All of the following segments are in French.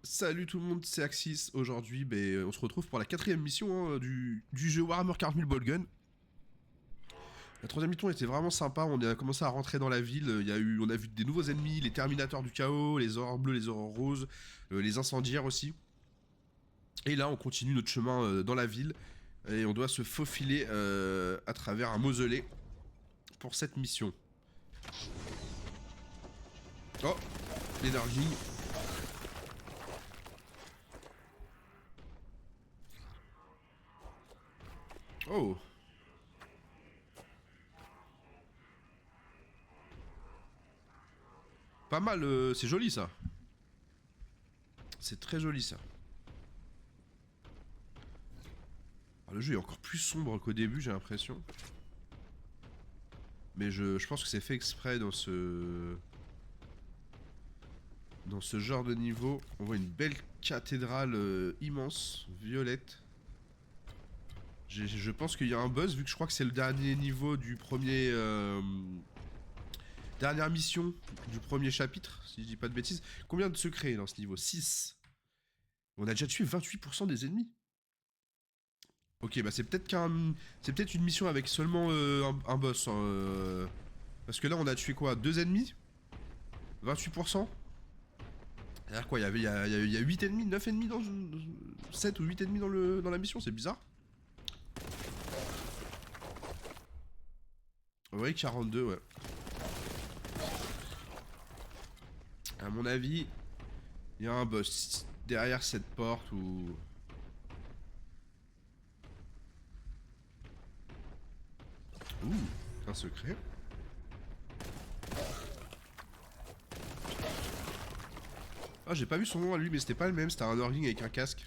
Salut tout le monde, c'est Axis. Aujourd'hui, on se retrouve pour la quatrième mission du jeu Warhammer 40 000 Bolgun. La troisième mission était vraiment sympa, on a commencé à rentrer dans la ville, on a vu des nouveaux ennemis, les Terminators du Chaos, les Aurores Bleues, les Aurores Roses, les Incendiaires aussi. Et là, on continue notre chemin dans la ville, et on doit se faufiler à travers un mausolée pour cette mission. Oh, l'énergie. Oh. Pas mal, c'est joli ça. C'est très joli ça. Alors, le jeu est encore plus sombre qu'au début, j'ai l'impression. Mais je pense que c'est fait exprès dans ce genre de niveau. On voit une belle cathédrale immense, violette. Je pense qu'il y a un buzz, vu que je crois que c'est le dernier niveau du premier... dernière mission du premier chapitre, si je dis pas de bêtises. Combien de secrets dans ce niveau? 6. On a déjà tué 28% des ennemis. Ok, bah c'est peut-être une mission avec seulement un boss. Hein, parce que là, on a tué quoi? 2 ennemis? 28%? C'est-à-dire quoi? Il y a 8 ennemis, 9 ennemis dans... 7 ou 8 ennemis dans la mission, c'est bizarre. Ouais, 42, ouais. À mon avis, il y a un boss derrière cette porte ou... Ouh, un secret. Ah, j'ai pas vu son nom à lui, mais c'était pas le même, c'était un Orling avec un casque.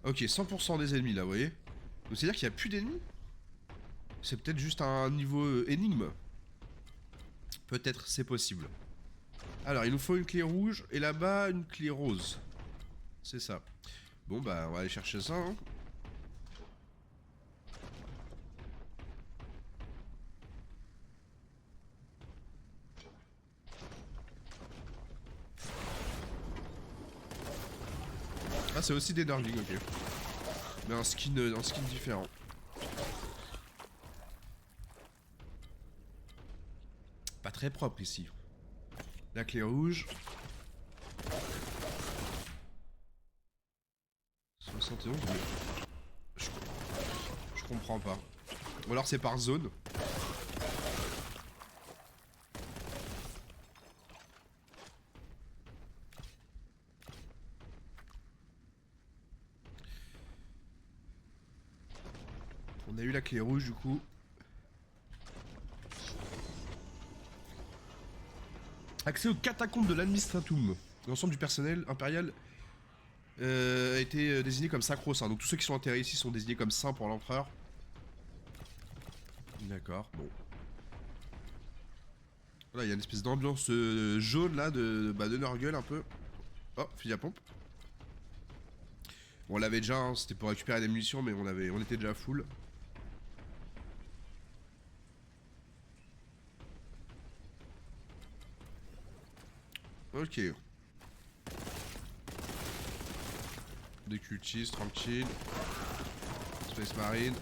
Ok, 100% des ennemis là, vous voyez. Donc c'est-à-dire qu'il n'y a plus d'ennemis? C'est peut-être juste un niveau énigme. Peut-être, c'est possible. Alors, il nous faut une clé rouge, et là-bas, une clé rose. C'est ça. Bon, bah, on va aller chercher ça, hein. Ah, c'est aussi des Nurgling, ok. Mais un skin différent. Pas très propre ici. La clé rouge. 71, mais... Je comprends pas. Ou alors c'est par zone. On a eu la clé rouge du coup. Accès aux catacombes de l'administratum. L'ensemble du personnel impérial a été désigné comme sacro-saint. Donc tous ceux qui sont enterrés ici sont désignés comme saints pour l'empereur. D'accord, bon. Voilà, il y a une espèce d'ambiance jaune là de Nurgle un peu. Oh, fusil à pompe. Bon, on l'avait déjà, hein, c'était pour récupérer des munitions, mais on était déjà full. Ok. Des cultistes, tranquille. Space Marine.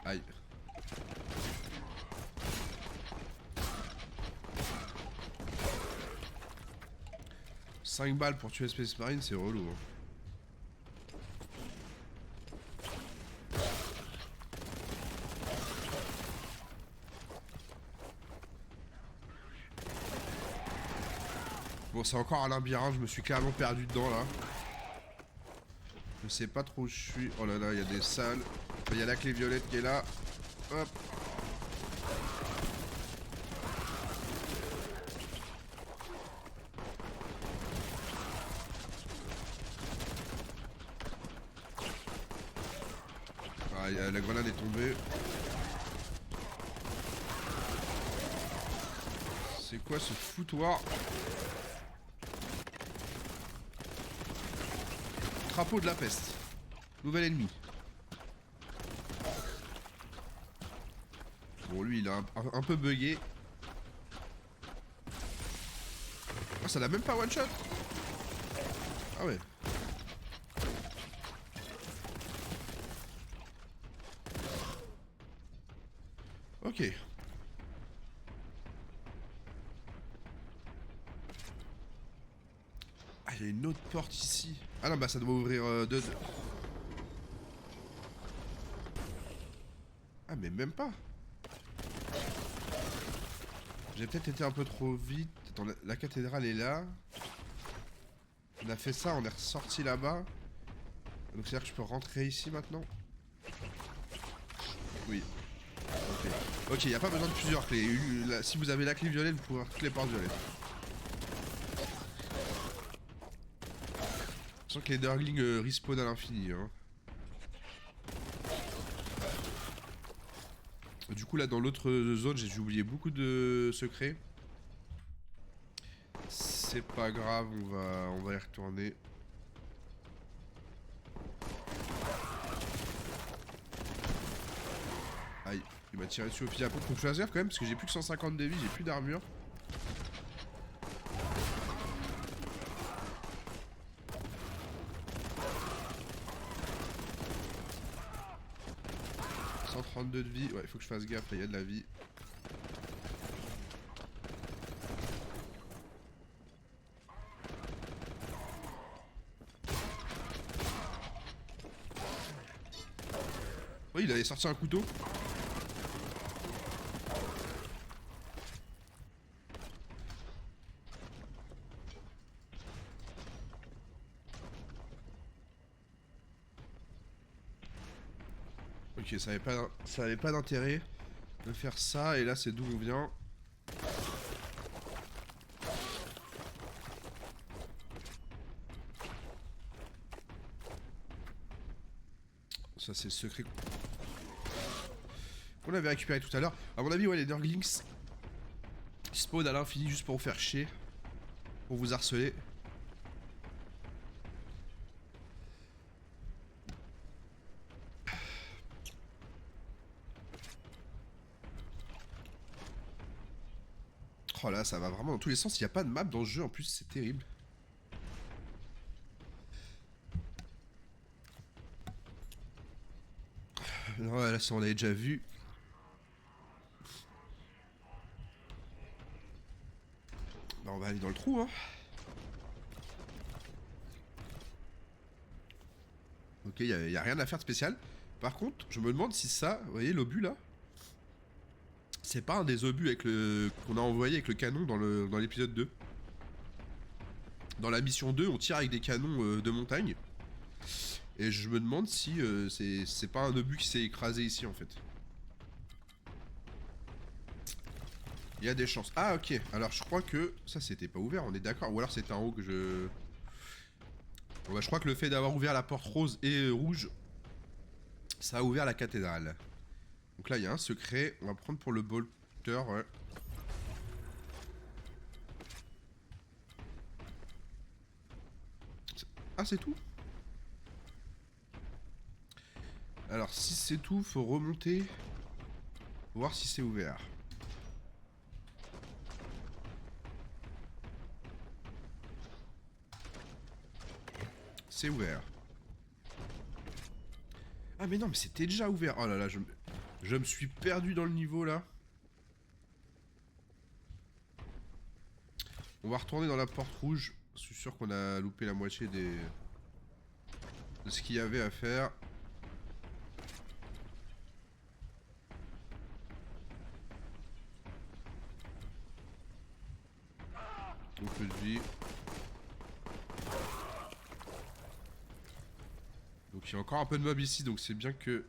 Aïe. « 5 balles pour tuer Space Marine, c'est relou. Hein. Bon, c'est encore un labyrinthe, je me suis clairement perdu dedans là. Je sais pas trop où je suis. Oh là là, il y a des salles. Il y a la clé violette qui est là. Hop. Ah, la grenade est tombée. C'est quoi ce foutoir? Crapaud de la peste. Nouvel ennemi. Bon, lui, il a un peu bugué. Oh, ça l'a même pas one shot. Ah ouais. Ok. Ah, il y a une autre porte ici. Ah non, bah ça doit ouvrir deux. Ah, mais même pas. J'ai peut-être été un peu trop vite. Attends, la cathédrale est là. On a fait ça, on est ressorti là-bas. Donc c'est-à-dire que je peux rentrer ici maintenant? Oui. Ok. Ok, il n'y a pas besoin de plusieurs clés. Si vous avez la clé violette, vous pouvez avoir toutes les portes violettes. Je sens que les Nurglings respawn à l'infini. Hein. Du coup, là, dans l'autre zone, j'ai oublié beaucoup de secrets. C'est pas grave, on va y retourner. Aïe, il m'a tiré dessus au fusil à pompe. Faut que je fasse gaffe quand même, parce que j'ai plus que 150 de vie, j'ai plus d'armure. « 132 de vie, ouais, faut que je fasse gaffe, là, il y a de la vie. » Oui, il avait sorti un couteau. Ok, ça avait pas d'intérêt de faire ça, et là c'est d'où on vient. Ça c'est le secret qu'on avait récupéré tout à l'heure. À mon avis, ouais, les Nurglings spawn à l'infini juste pour vous faire chier. Pour vous harceler. Oh là, ça va vraiment dans tous les sens. Il n'y a pas de map dans le jeu en plus, c'est terrible. Non, là, ça on l'avait déjà vu. Bah, on va aller dans le trou, hein. Ok, il y a rien à faire de spécial. Par contre, je me demande si ça, vous voyez l'obus là, c'est pas un des obus avec qu'on a envoyé avec le canon dans l'épisode 2. Dans la mission 2, on tire avec des canons de montagne. Et je me demande si c'est pas un obus qui s'est écrasé ici en fait. Il y a des chances. Ah ok, alors je crois que ça c'était pas ouvert, on est d'accord. Ou alors c'était en haut que je... Bon, bah, je crois que le fait d'avoir ouvert la porte rose et rouge, ça a ouvert la cathédrale. Donc là il y a un secret, on va prendre pour le bolter, ouais. Ah c'est tout? Alors si c'est tout, faut remonter, voir si c'est ouvert. C'est ouvert. Ah mais non, mais c'était déjà ouvert. Oh là là, je me suis perdu dans le niveau là. On va retourner dans la porte rouge. Je suis sûr qu'on a loupé la moitié de ce qu'il y avait à faire. Donc je dis. Donc il y a encore un peu de mobs ici, donc c'est bien que...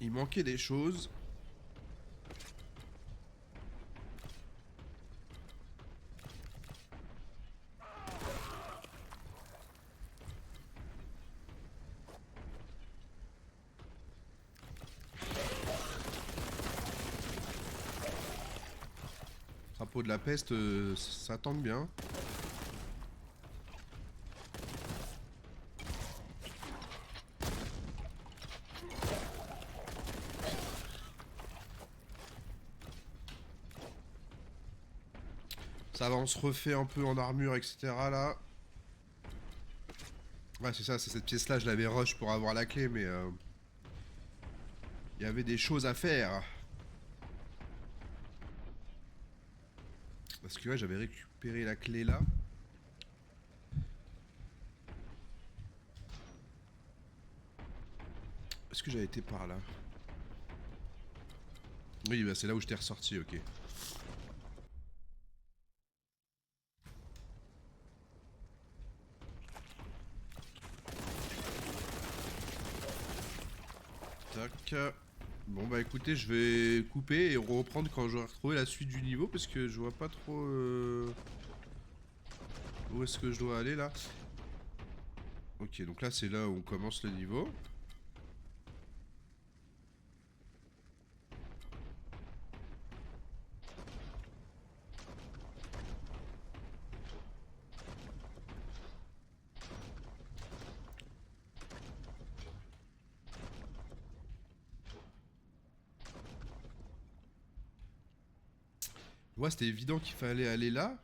Il manquait des choses. Drapeau de la peste, ça tangue bien. Ça va, on se refait un peu en armure, etc. là. Ouais, c'est ça, c'est cette pièce-là, je l'avais rush pour avoir la clé, mais il y avait des choses à faire. Parce que ouais, j'avais récupéré la clé là. Est-ce que j'avais été par là? Oui, bah c'est là où je t'ai ressorti, ok. Tac. Bon bah écoutez, je vais couper et reprendre quand j'aurai retrouvé la suite du niveau parce que je vois pas trop où est-ce que je dois aller là. Ok, donc là c'est là où on commence le niveau. Ouais, c'était évident qu'il fallait aller là,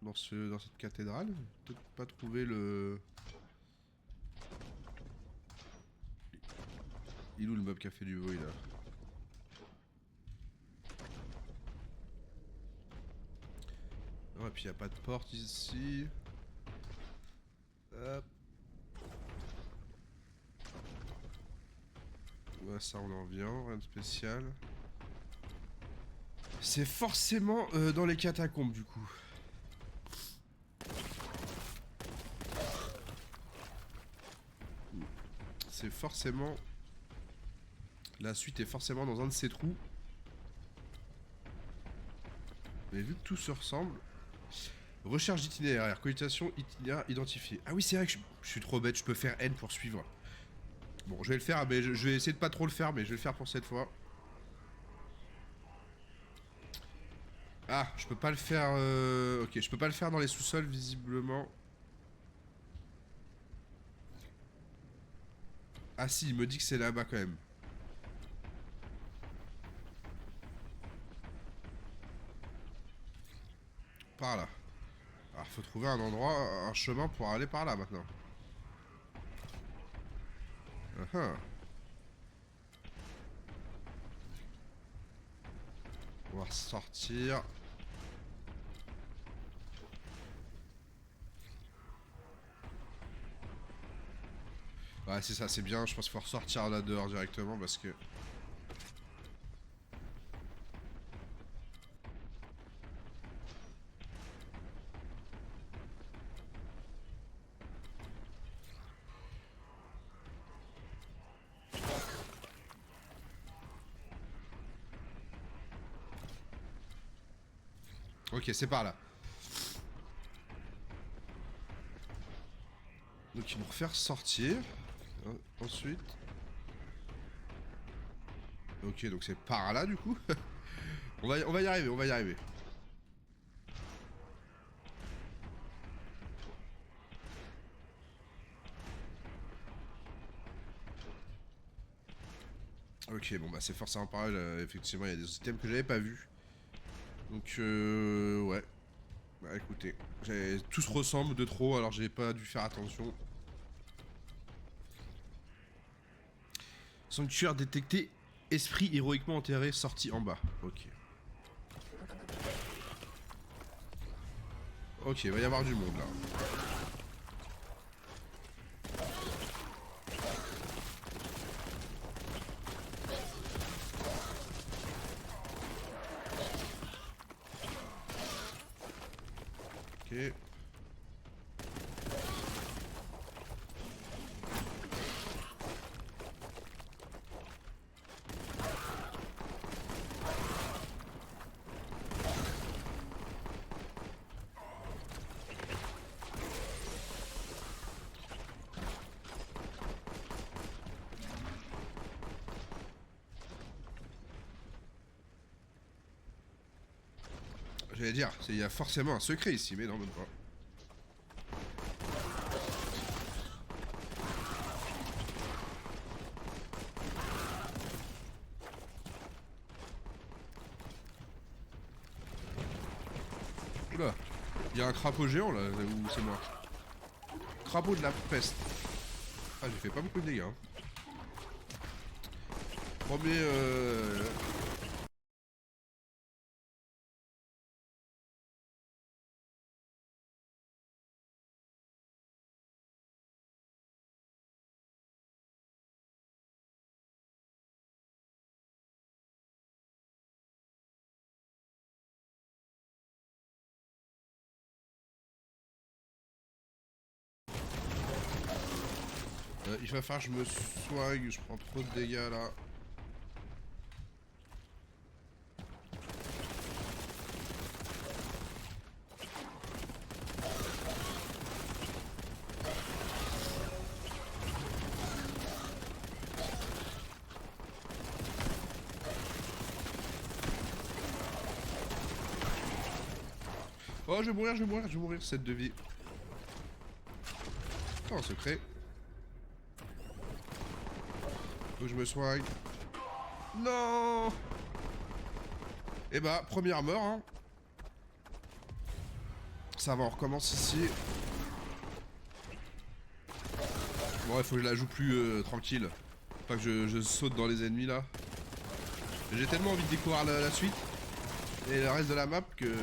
dans cette cathédrale. Peut-être pas trouver le... Il est où le mob qui a fait du bruit là? Non, et puis y a pas de porte ici. Hop. Ouais, ça on en vient, rien de spécial. C'est forcément dans les catacombes du coup. C'est forcément... La suite est forcément dans un de ces trous. Mais vu que tout se ressemble... Recherche d'itinéraire, cohabitation, itinéraire identifié. Ah oui, c'est vrai que je suis trop bête, je peux faire N pour suivre. Bon, je vais le faire, mais je vais essayer de pas trop le faire, mais je vais le faire pour cette fois. Ah, je peux pas le faire... Ok, je peux pas le faire dans les sous-sols, visiblement. Ah si, il me dit que c'est là-bas quand même. Par là. Alors, faut trouver un endroit, un chemin pour aller par là maintenant. On va ressortir. Ouais, c'est ça, c'est bien. Je pense qu'il faut ressortir là dehors directement parce que... Ok, c'est par là. Donc ils vont refaire sortir. Ensuite. Ok, donc c'est par là du coup. on va y arriver, on va y arriver. Ok, bon bah c'est forcément pareil. Effectivement, il y a des items que j'avais pas vus. Donc ouais. Bah écoutez, tout se ressemble de trop, alors j'ai pas dû faire attention. Sanctuaire détecté, esprit héroïquement enterré, sorti en bas. Ok. Ok, il va y avoir du monde là. Ok. J'allais dire, il y a forcément un secret ici, mais non, même pas. Oula. Il y a un crapaud géant là, où c'est moi. Crapaud de la peste. Ah, j'ai fait pas beaucoup de dégâts. Hein. Premier. Il va falloir que je me soigne, je prends trop de dégâts là. Oh, je vais mourir, je vais mourir, je vais mourir, 7 de vie. Oh, un secret. Faut que je me soigne. Non. Et bah, première mort, hein. Ça va, on recommence ici. Bon, il faut que je la joue plus tranquille. Pas que je saute dans les ennemis là. J'ai tellement envie de découvrir la suite et le reste de la map que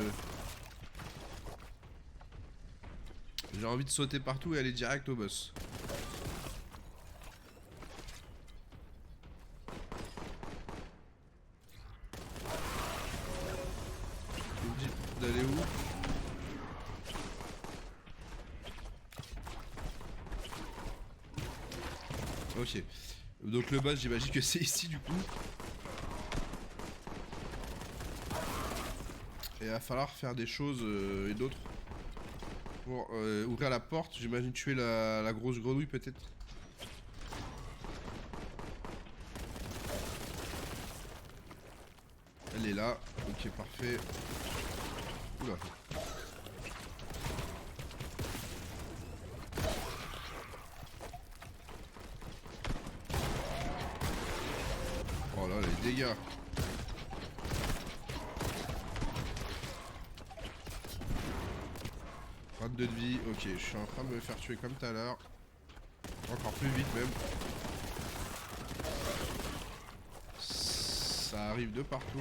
j'ai envie de sauter partout et aller direct au boss. Il me dit d'aller où? Ok. Donc le boss, j'imagine que c'est ici du coup. Et il va falloir faire des choses et d'autres. Pour ouvrir la porte, j'imagine tuer la grosse grenouille peut-être. Elle est là, ok parfait. Oula. Oh là, les dégâts. De vie, ok, je suis en train de me faire tuer comme tout à l'heure. Encore plus vite même. Ça arrive de partout.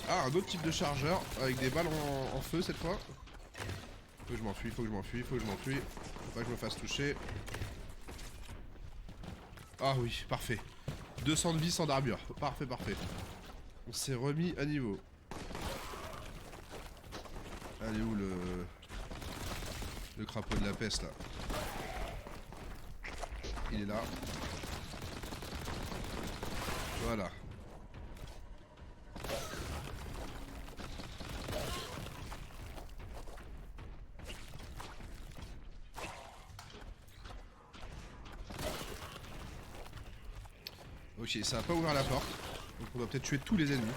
Ah, un autre type de chargeur avec des balles en feu cette fois. Faut que je m'enfuis, faut que je m'enfuis, faut que je m'enfuis. Faut pas que je me fasse toucher. Ah oui, parfait. 200 de vie sans d'armure. Parfait, parfait. On s'est remis à niveau. Allez où le crapaud de la peste là? Il est là. Voilà. Ok, ça va pas ouvrir la porte. Donc on doit peut-être tuer tous les ennemis.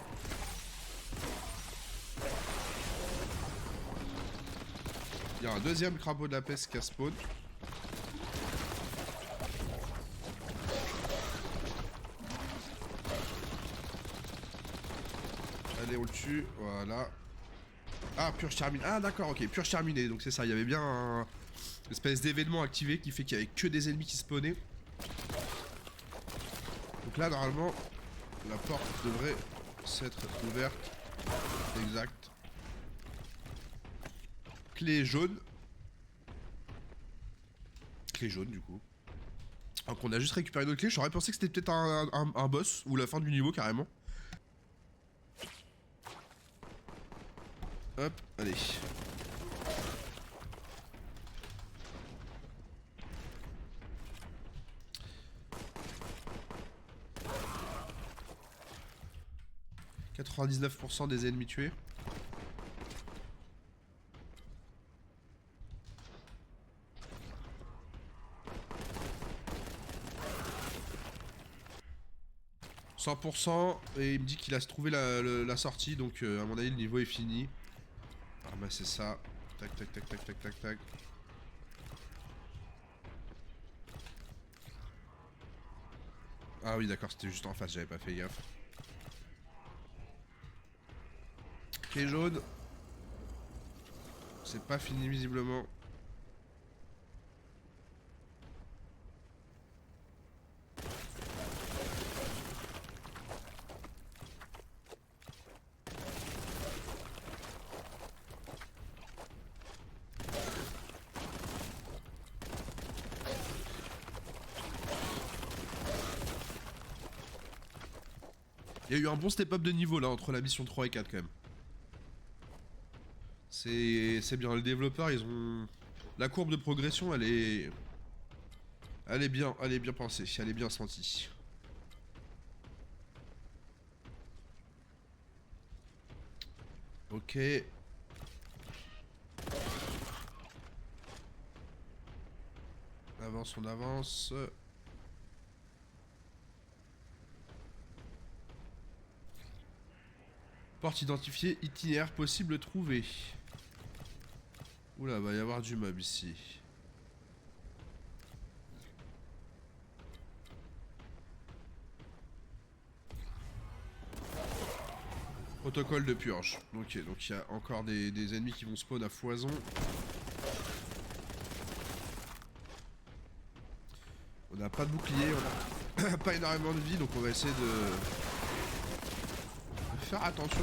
Il y a un deuxième crapaud de la peste qui a spawn. Allez, on le tue. Voilà. Ah, purge terminée. Ah, d'accord, ok. Purge terminée. Donc c'est ça. Il y avait bien un espèce d'événement activé qui fait qu'il y avait que des ennemis qui spawnaient. Donc là, normalement, la porte devrait s'être ouverte. Exact. Clé jaune. Clé jaune, du coup. Donc on a juste récupéré notre clé. J'aurais pensé que c'était peut-être un boss ou la fin du niveau carrément. Hop, allez. « 99% des ennemis tués. » 100% et il me dit qu'il a trouvé la sortie, donc à mon avis le niveau est fini. Ah bah c'est ça. Tac tac tac tac tac tac tac. Ah oui d'accord, c'était juste en face, j'avais pas fait gaffe. Ok, jaune. C'est pas fini visiblement. Il y a eu un bon step-up de niveau là entre la mission 3 et 4 quand même. C'est bien, les développeurs ils ont... La courbe de progression elle est... Elle est bien pensée, elle est bien sentie. Ok. On avance. Porte identifiée, itinéraire possible trouvé. Oula, va y avoir du mob ici. Protocole de purge. Ok, donc il y a encore des ennemis qui vont spawn à foison. On n'a pas de bouclier, on n'a pas énormément de vie, donc on va essayer de faire attention.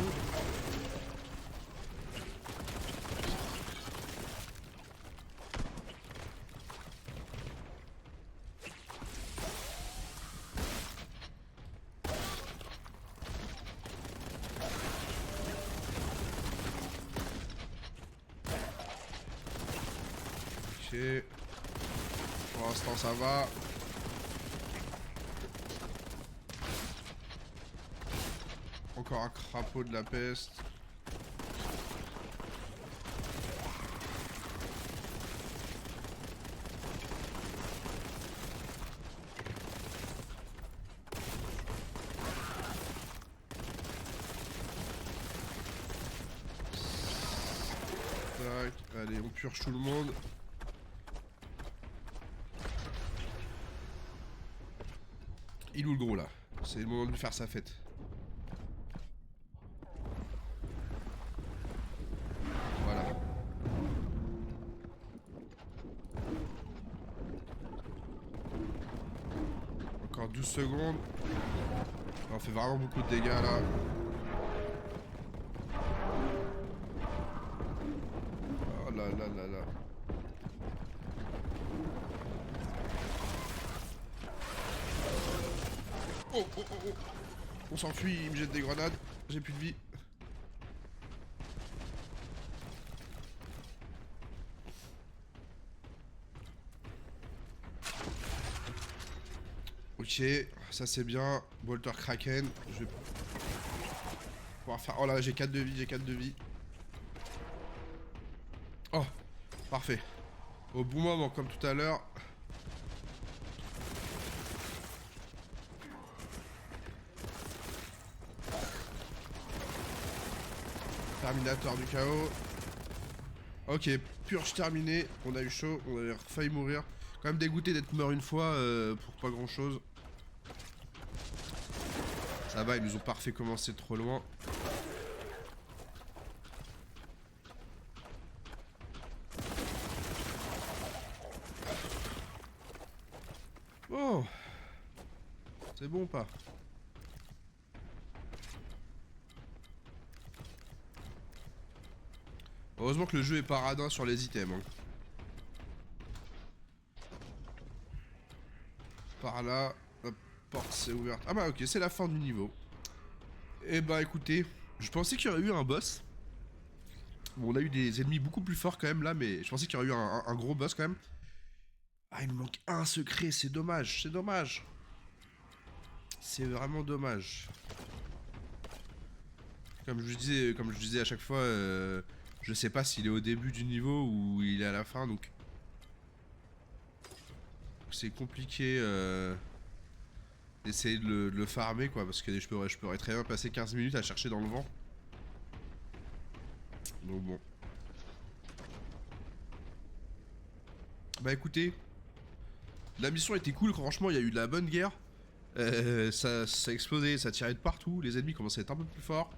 Ok. Pour l'instant ça va. Encore un crapaud de la peste. Tac, allez, on purge tout le monde. Il est où le gros là? C'est le moment de lui faire sa fête. Voilà. Encore 12 secondes. On fait vraiment beaucoup de dégâts là. Oh là là là là. Oh oh oh oh. On s'enfuit, il me jette des grenades. J'ai plus de vie. Ok, ça c'est bien. Bolter Kraken. Je vais pouvoir faire... Oh là, j'ai 4 de vie, j'ai 4 de vie. Oh, parfait. Au bon moment, comme tout à l'heure. Terminateur du chaos. Ok, purge terminée. On a eu chaud, on a failli mourir. Quand même dégoûté d'être mort une fois pour pas grand chose. Ça va, ils nous ont pas refait commencer trop loin. Oh, c'est bon ou pas? Heureusement que le jeu est pas radin sur les items. Hein. Par là, la porte s'est ouverte. Ah bah ok, c'est la fin du niveau. Et bah écoutez, je pensais qu'il y aurait eu un boss. Bon, on a eu des ennemis beaucoup plus forts quand même là, mais je pensais qu'il y aurait eu un gros boss quand même. Ah, il me manque un secret, c'est dommage, c'est dommage. C'est vraiment dommage. Comme je disais à chaque fois, je sais pas s'il est au début du niveau ou il est à la fin, donc c'est compliqué d'essayer de le farmer quoi, parce que je pourrais très bien passer 15 minutes à chercher dans le vent. Donc bon. Bah écoutez, la mission était cool, franchement, il y a eu de la bonne guerre. Ça explosait, ça tirait de partout, les ennemis commençaient à être un peu plus forts.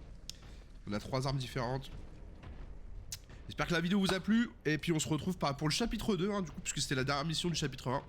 On a 3 armes différentes. J'espère que la vidéo vous a plu, et puis on se retrouve pour le chapitre 2, hein, du coup, puisque c'était la dernière mission du chapitre 1.